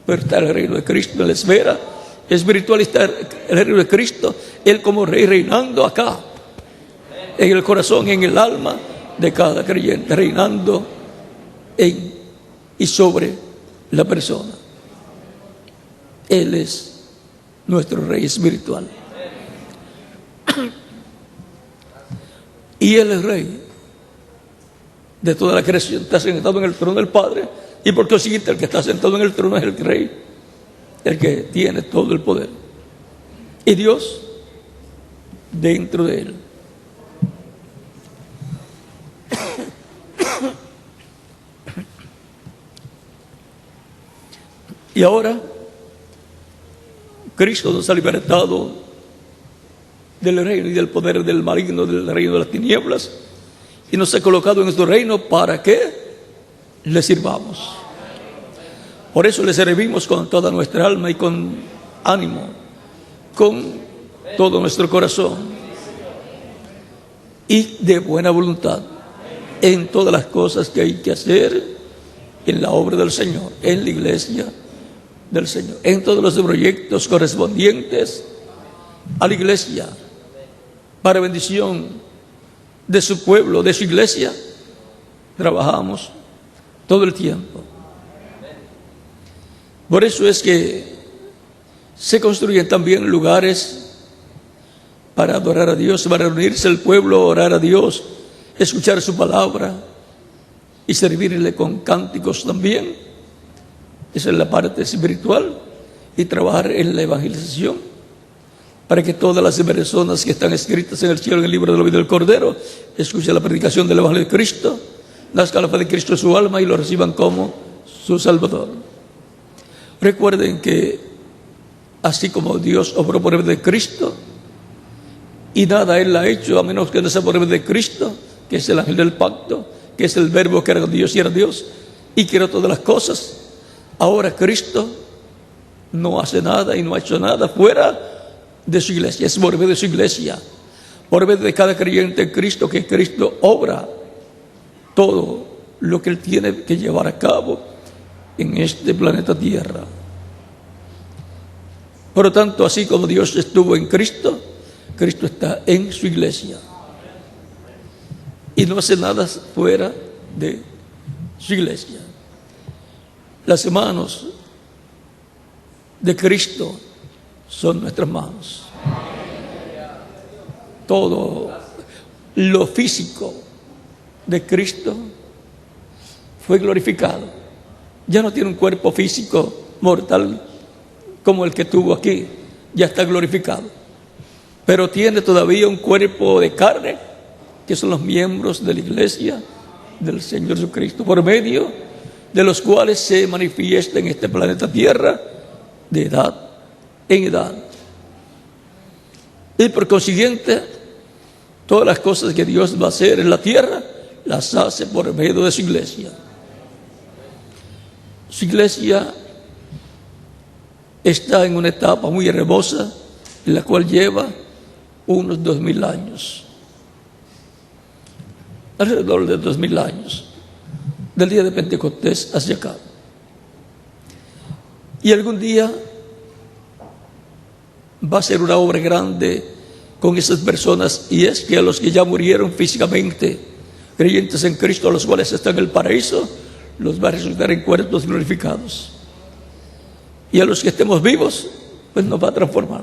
pero está el reino de Cristo en la esfera espiritual, está el reino de Cristo, Él como rey reinando acá, en el corazón, en el alma de cada creyente, reinando en y sobre la persona. Él es nuestro rey espiritual. Y Él es rey de toda la creación, está sentado en el trono del Padre, y por consiguiente el que está sentado en el trono es el rey, el que tiene todo el poder, y Dios dentro de Él. Y ahora Cristo nos ha libertado del reino y del poder del maligno, del reino de las tinieblas, y nos ha colocado en nuestro reino para que le sirvamos. Por eso le servimos con toda nuestra alma y con ánimo, con todo nuestro corazón y de buena voluntad en todas las cosas que hay que hacer en la obra del Señor, en la iglesia del Señor, en todos los proyectos correspondientes a la iglesia, para bendición de su pueblo, de su iglesia. Trabajamos todo el tiempo. Por eso es que se construyen también lugares para adorar a Dios, para reunirse el pueblo, orar a Dios, escuchar su palabra y servirle con cánticos también. Esa es la parte espiritual, y trabajar en la evangelización para que todas las personas que están escritas en el cielo, en el libro de la vida del Cordero, escuchen la predicación del Evangelio de Cristo, nazca la fe de Cristo en su alma y lo reciban como su Salvador. Recuerden que así como Dios obró por medio de Cristo, y nada Él ha hecho a menos que no sea por medio de Cristo, que es el ángel del pacto, que es el verbo que era Dios y era Dios, y creó todas las cosas. Ahora Cristo no hace nada y no ha hecho nada fuera de su iglesia. Es por medio de su iglesia, por medio de cada creyente en Cristo, que Cristo obra todo lo que Él tiene que llevar a cabo en este planeta Tierra. Por lo tanto, así como Dios estuvo en Cristo, Cristo está en su iglesia y no hace nada fuera de su iglesia. Las manos de Cristo son nuestras manos. Todo lo físico de Cristo fue glorificado. Ya no tiene un cuerpo físico mortal como el que tuvo aquí, ya está glorificado. Pero tiene todavía un cuerpo de carne, que son los miembros de la iglesia del Señor Jesucristo, por medio de los cuales se manifiesta en este planeta Tierra de edad en edad. Y por consiguiente, todas las cosas que Dios va a hacer en la tierra, las hace por medio de su iglesia. Su iglesia está en una etapa muy hermosa, en la cual lleva unos 2000 años. Alrededor de 2000 años. Del día de Pentecostés hacia acá. Y algún día va a ser una obra grande con esas personas, y es que a los que ya murieron físicamente, creyentes en Cristo, a los cuales están en el paraíso, los va a resucitar en cuerpos glorificados. Y a los que estemos vivos, pues nos va a transformar.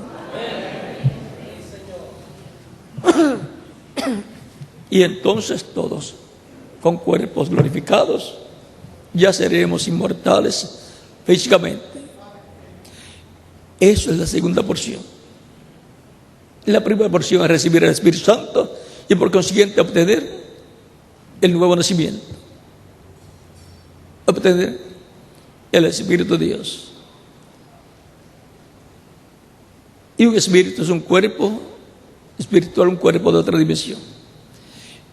Y entonces todos, con cuerpos glorificados, ya seremos inmortales físicamente. Eso es la segunda porción. La primera porción es recibir el Espíritu Santo y por consiguiente obtener el nuevo nacimiento. Obtener el Espíritu de Dios. Y un espíritu es un cuerpo espiritual, un cuerpo de otra dimensión.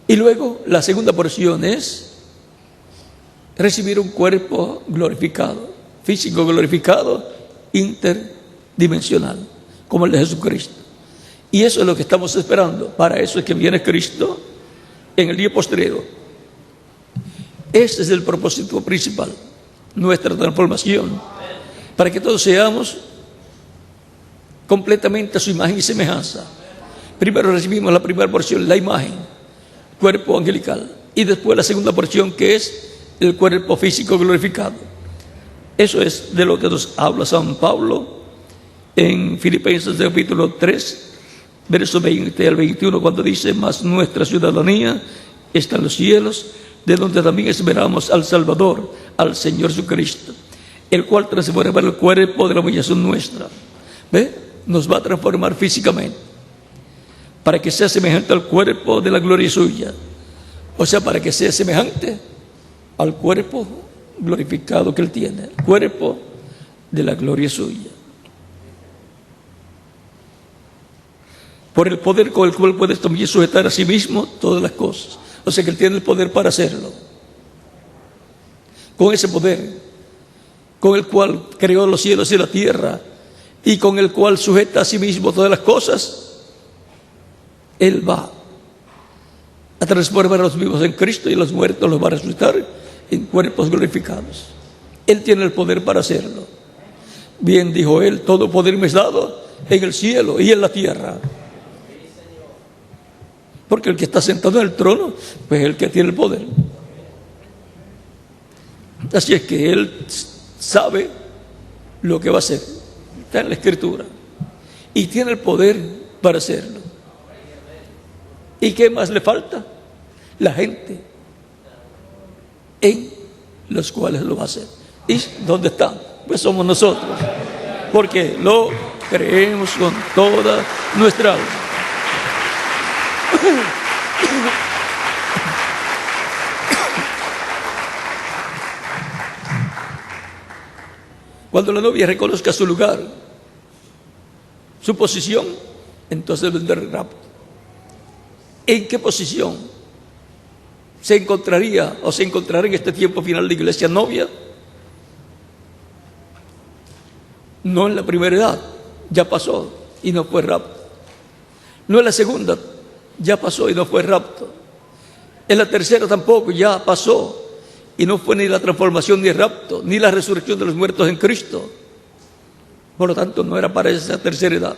Y luego la segunda porción es recibir un cuerpo glorificado, físico glorificado, interdimensional, como el de Jesucristo. Y eso es lo que estamos esperando. Para eso es que viene Cristo en el día postrero. Ese es el propósito principal, nuestra transformación, para que todos seamos completamente a su imagen y semejanza. Primero recibimos la primera porción, la imagen, cuerpo angelical, y después la segunda porción, que es el cuerpo físico glorificado. Eso es de lo que nos habla San Pablo en Filipenses capítulo 3, verso 20 al 21, cuando dice: mas nuestra ciudadanía está en los cielos, de donde también esperamos al Salvador, al Señor Jesucristo, el cual transforma el cuerpo de la humillación nuestra. ¿Ve? Nos va a transformar físicamente, para que sea semejante al cuerpo de la gloria suya. O sea, para que sea semejante al cuerpo glorificado que Él tiene, el cuerpo de la gloria suya. Por el poder con el cual puede también sujetar a sí mismo todas las cosas. O sea, que Él tiene el poder para hacerlo. Con ese poder, con el cual creó los cielos y la tierra, y con el cual sujeta a sí mismo todas las cosas, Él va a transformar a los vivos en Cristo y a los muertos los va a resucitar en cuerpos glorificados. Él tiene el poder para hacerlo. Bien dijo Él: todo poder me es dado en el cielo y en la tierra. Porque el que está sentado en el trono, pues es el que tiene el poder. Así es que Él sabe lo que va a hacer. Está en la Escritura. Y tiene el poder para hacerlo. ¿Y qué más le falta? La gente en los cuales lo va a hacer. ¿Y dónde están? Pues somos nosotros. Porque lo creemos con toda nuestra alma. Cuando la novia reconozca su lugar, su posición, entonces vendrá el rapto. ¿En qué posición se encontraría o se encontrará en este tiempo final la iglesia novia? No en la primera edad, ya pasó y no fue rapto. No en la segunda, ya pasó y no fue rapto. En la tercera tampoco, ya pasó y no fue ni la transformación ni el rapto, ni la resurrección de los muertos en Cristo. Por lo tanto, no era para esa tercera edad.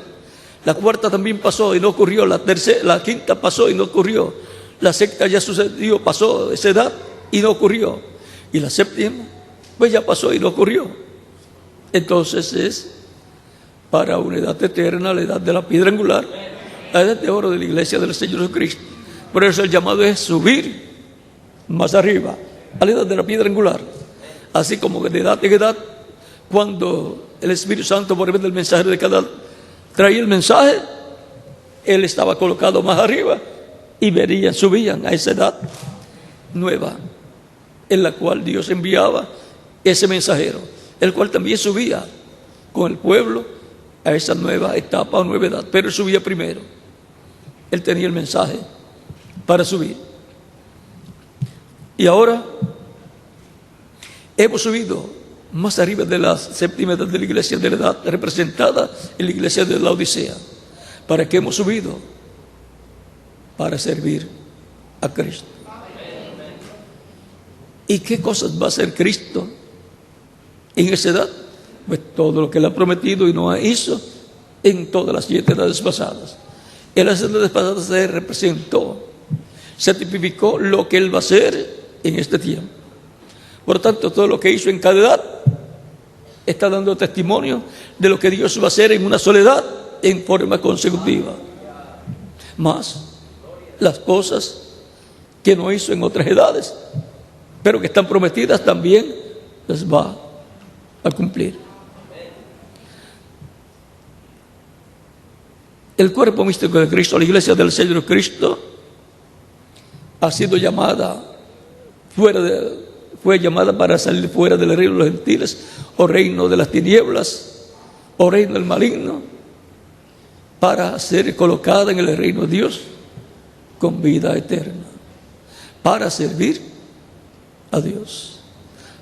La cuarta también pasó y no ocurrió. La quinta pasó y no ocurrió. La sexta ya sucedió, pasó esa edad y no ocurrió. Y la séptima, pues ya pasó y no ocurrió. Entonces es para una edad eterna, la edad de la piedra angular, la edad de oro de la iglesia del Señor Jesucristo. Por eso el llamado es subir más arriba, a la edad de la piedra angular. Así como de edad en edad, cuando el Espíritu Santo, por medio del mensajero de cada traía el mensaje, él estaba colocado más arriba y subían a esa edad nueva en la cual Dios enviaba ese mensajero, el cual también subía con el pueblo a esa nueva etapa o nueva edad, pero él subía primero. Él tenía el mensaje para subir. Y ahora hemos subido más arriba de la séptima edad de la iglesia de la edad representada en la iglesia de la Odisea. ¿Para qué hemos subido? Para servir a Cristo. ¿Y qué cosas va a hacer Cristo en esa edad? Pues todo lo que Él ha prometido y no hizo en todas las 7 edades pasadas. En las edades pasadas se representó, se tipificó lo que Él va a hacer en este tiempo. Por lo tanto, todo lo que hizo en cada edad está dando testimonio de lo que Dios va a hacer en una soledad en forma consecutiva. Más las cosas que no hizo en otras edades, pero que están prometidas, también las va a cumplir. El cuerpo místico de Cristo, la iglesia del Señor Cristo, ha sido llamada fue llamada para salir fuera del reino de los gentiles, o reino de las tinieblas, o reino del maligno, para ser colocada en el reino de Dios con vida eterna, para servir a Dios,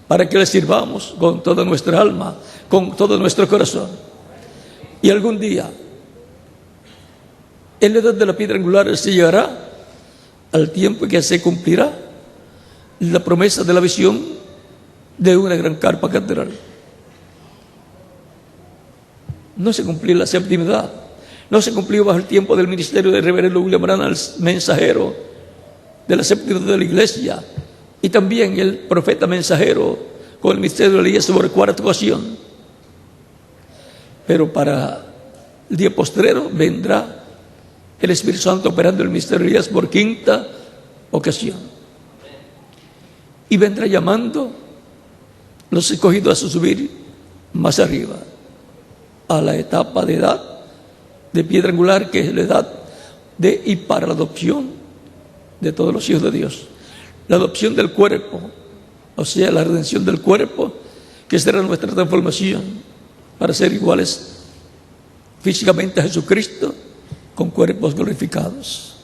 para que le sirvamos con toda nuestra alma, con todo nuestro corazón. Y algún día, en la edad de la piedra angular, se llegará al tiempo en que se cumplirá la promesa de la visión de una gran carpa catedral. No se cumplió la séptima edad, no se cumplió bajo el tiempo del ministerio del reverendo William Branham, el mensajero de la séptima edad de la iglesia, y también el profeta mensajero con el ministerio de Elías por cuarta ocasión. Pero para el día postrero vendrá el Espíritu Santo operando el ministerio de Elías por quinta ocasión. Y vendrá llamando los escogidos a subir más arriba, a la etapa de edad de piedra angular, que es la edad de y para la adopción de todos los hijos de Dios. La adopción del cuerpo, o sea, la redención del cuerpo, que será nuestra transformación para ser iguales físicamente a Jesucristo, con cuerpos glorificados.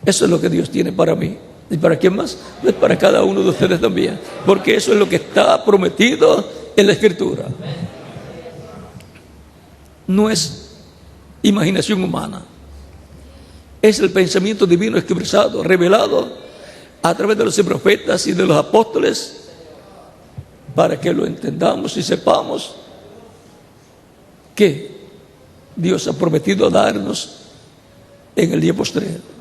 Eso es lo que Dios tiene para mí. ¿Y para quién más? Pues para cada uno de ustedes también, porque eso es lo que está prometido en la Escritura. No es imaginación humana, es el pensamiento divino expresado, revelado a través de los profetas y de los apóstoles, para que lo entendamos y sepamos que Dios ha prometido darnos en el día postrero,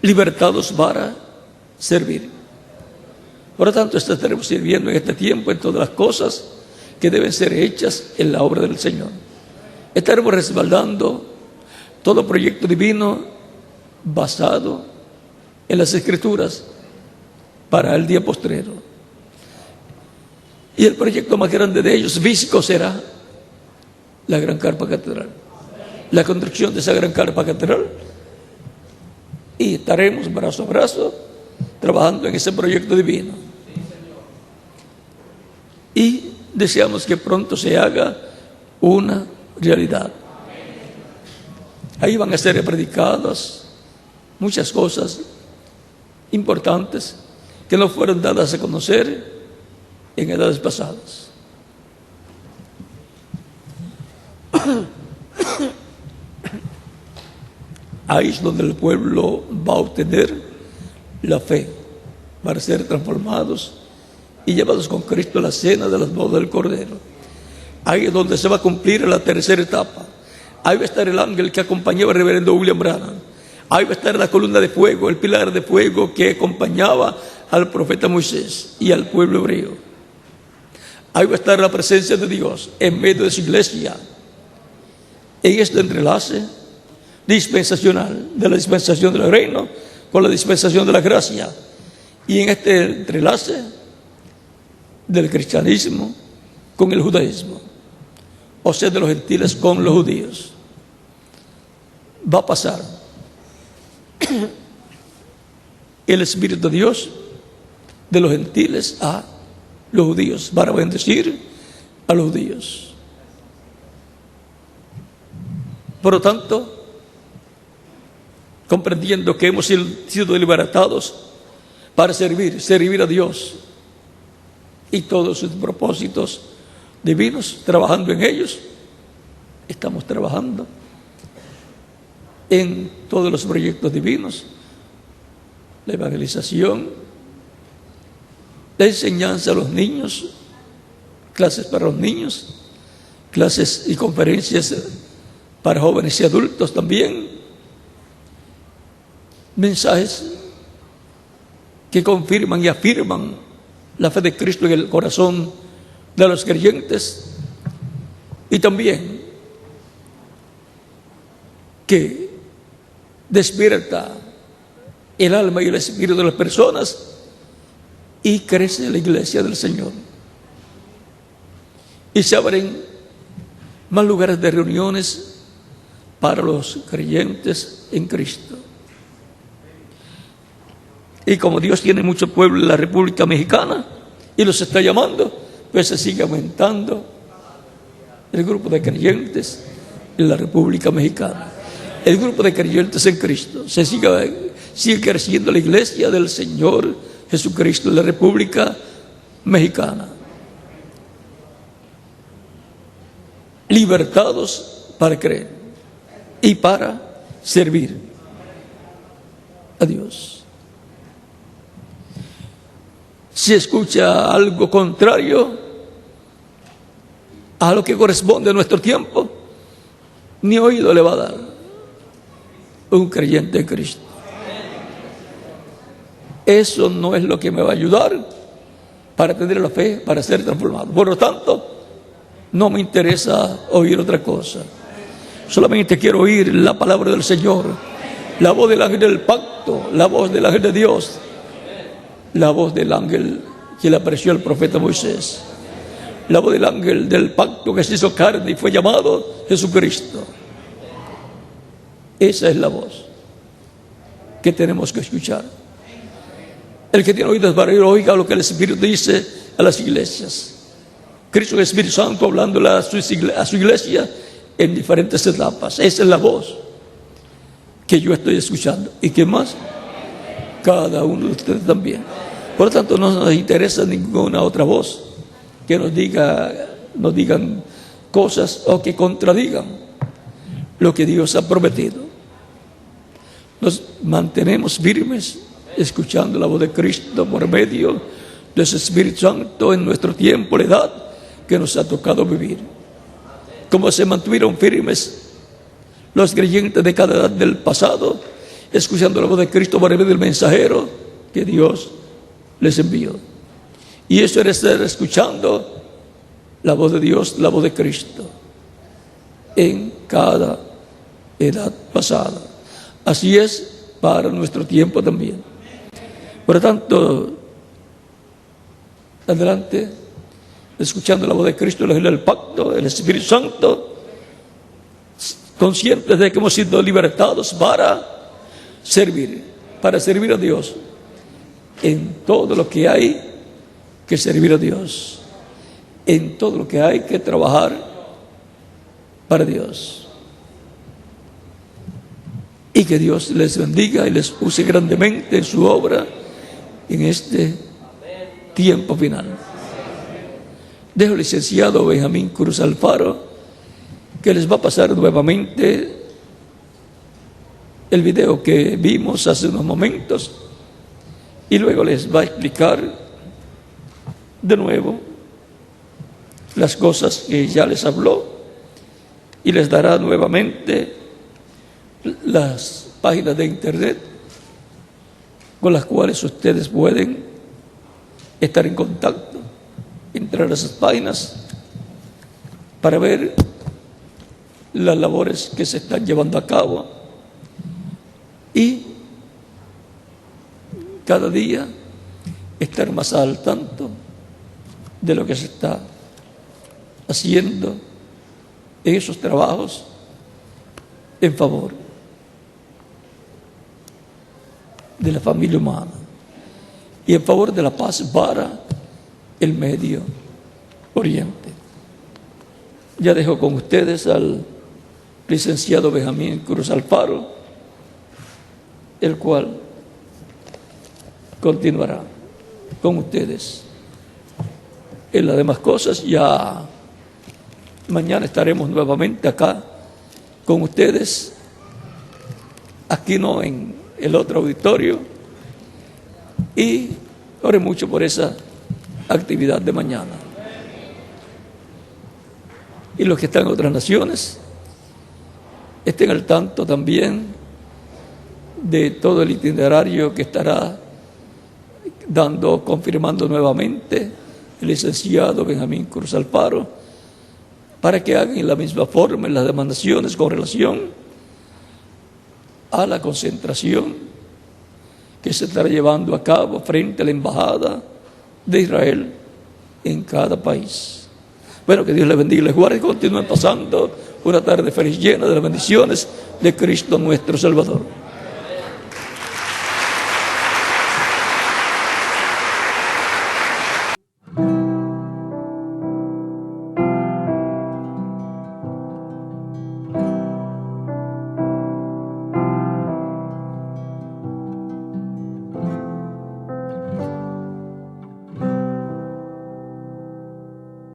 libertados para servir. Por lo tanto, estaremos sirviendo en este tiempo en todas las cosas que deben ser hechas en la obra del Señor. Estaremos respaldando todo proyecto divino basado en las Escrituras para el día postrero. Y el proyecto más grande de ellos, físico, será la gran carpa catedral, la construcción de esa gran carpa catedral. Y estaremos brazo a brazo trabajando en ese proyecto divino. Y deseamos que pronto se haga una realidad. Ahí van a ser predicadas muchas cosas importantes que no fueron dadas a conocer en edades pasadas. Ahí es donde el pueblo va a obtener la fe para ser transformados y llevados con Cristo a la cena de las bodas del Cordero. Ahí es donde se va a cumplir la tercera etapa. Ahí va a estar el ángel que acompañaba al reverendo William Branham. Ahí va a estar la columna de fuego, el pilar de fuego que acompañaba al profeta Moisés y al pueblo hebreo. Ahí va a estar la presencia de Dios en medio de su iglesia. En este entrelace dispensacional de la dispensación del reino con la dispensación de la gracia, y en este entrelace del cristianismo con el judaísmo, o sea, de los gentiles con los judíos, va a pasar el Espíritu de Dios de los gentiles a los judíos para bendecir a los judíos. Por lo tanto, comprendiendo que hemos sido libertados para servir a Dios y todos sus propósitos divinos, trabajando en ellos, estamos trabajando en todos los proyectos divinos, la evangelización, la enseñanza a los niños, clases para los niños, clases y conferencias para jóvenes y adultos, también mensajes, que confirman y afirman la fe de Cristo en el corazón de los creyentes, y también que despierta el alma y el espíritu de las personas y crece la iglesia del Señor. Y se abren más lugares de reuniones para los creyentes en Cristo. Y como Dios tiene mucho pueblo en la República Mexicana y los está llamando, pues se sigue aumentando el grupo de creyentes en la República Mexicana. El grupo de creyentes en Cristo sigue creciendo la iglesia del Señor Jesucristo en la República Mexicana. Libertados para creer y para servir a Dios. Si escucha algo contrario a lo que corresponde a nuestro tiempo, ni oído le va a dar un creyente en Cristo. Eso no es lo que me va a ayudar para tener la fe, para ser transformado. Por lo tanto, no me interesa oír otra cosa. Solamente quiero oír la palabra del Señor, la voz del ángel del pacto, la voz del ángel de Dios, la voz del ángel que le apareció al profeta Moisés, la voz del ángel del pacto que se hizo carne y fue llamado Jesucristo. Esa es la voz que tenemos que escuchar. El que tiene oídos para oír, oiga lo que el Espíritu dice a las iglesias. Cristo, el Espíritu Santo, hablándole a su iglesia en diferentes etapas. Esa es la voz que yo estoy escuchando. ¿Y qué más? Cada uno de ustedes también. Por lo tanto, no nos interesa ninguna otra voz que nos digan cosas o que contradigan lo que Dios ha prometido. Nos mantenemos firmes escuchando la voz de Cristo por medio de su Espíritu Santo en nuestro tiempo, la edad que nos ha tocado vivir. Como se mantuvieron firmes los creyentes de cada edad del pasado, escuchando la voz de Cristo por medio del mensajero que Dios les envió. Y eso era estar escuchando la voz de Dios, la voz de Cristo en cada edad pasada. Así es para nuestro tiempo también. Por lo tanto, adelante, escuchando la voz de Cristo, el ángel del pacto, el Espíritu Santo, conscientes de que hemos sido libertados para servir a Dios en todo lo que hay que servir a Dios, en todo lo que hay que trabajar para Dios. Y que Dios les bendiga y les use grandemente en su obra en este tiempo final. Dejo al licenciado Benjamín Cruz Alfaro, que les va a pasar nuevamente el video que vimos hace unos momentos, y luego les va a explicar de nuevo las cosas que ya les habló, y les dará nuevamente las páginas de internet con las cuales ustedes pueden estar en contacto, entrar a esas páginas para ver las labores que se están llevando a cabo y cada día estar más al tanto de lo que se está haciendo en esos trabajos en favor de la familia humana y en favor de la paz para el Medio Oriente. Ya dejo con ustedes al licenciado Benjamín Cruz Alfaro, el cual continuará con ustedes en las demás cosas. Ya mañana estaremos nuevamente acá con ustedes, aquí no en el otro auditorio, y ore mucho por esa actividad de mañana. Y los que están en otras naciones estén al tanto también de todo el itinerario que estará confirmando nuevamente el licenciado Benjamín Cruz Alfaro, para que hagan en la misma forma en las demandaciones con relación a la concentración que se estará llevando a cabo frente a la Embajada de Israel en cada país. Bueno, que Dios les bendiga y les guarde y continúen pasando una tarde feliz llena de las bendiciones de Cristo nuestro Salvador.